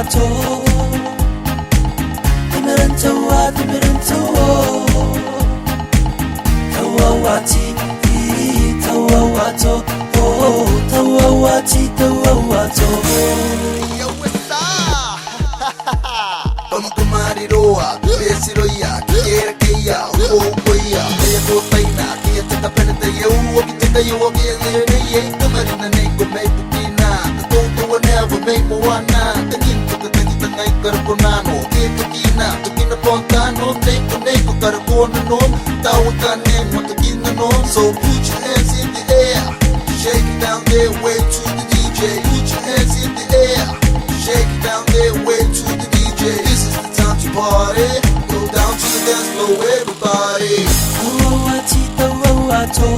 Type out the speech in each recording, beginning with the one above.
wato Timirin tawa Tawawati Tawawato Oh Tawawati Tawawato Yo what's up Pamari roa Besiro ya Kiera kaya Oya Kaya kotaina Kaya taka penata Yo Kitaka yo Kaya Kamarina Neko May Putina Toto never make Moana Tangin Tukatagi Tangay Karaponano Tukina Tukina Pontano Neko Karaponano Tawakanen Mataginanon So put your hands in the air Shake it down there way to the DJ Put your hands in the air Shake it down there way to the DJ This is the time to party Go down to the dance floor everybody Tawawati Tawawato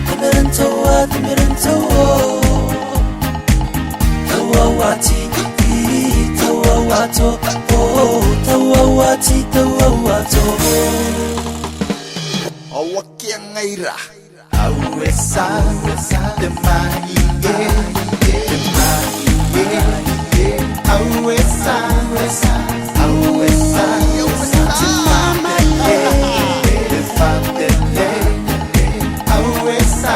Timirin tawa Tawawati Tawawato Oh Tawawati Tawawato Awak yang ngairah Awesa, demahinge, awesa, demahinge, defadele, awesa,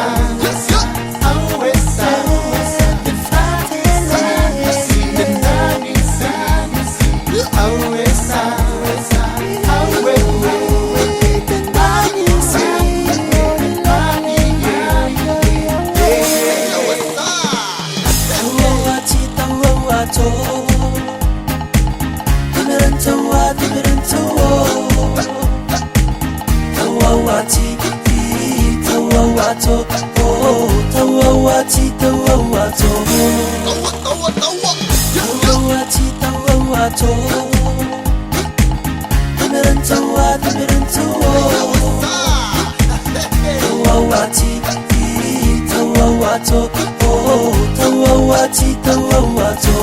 Timirin tawa Tawawati Tawawato Oh Tawawati Tawawato Tawawati Tawawato Timirin tawa Tawawati Tawawato Oh Tawawati Tawawato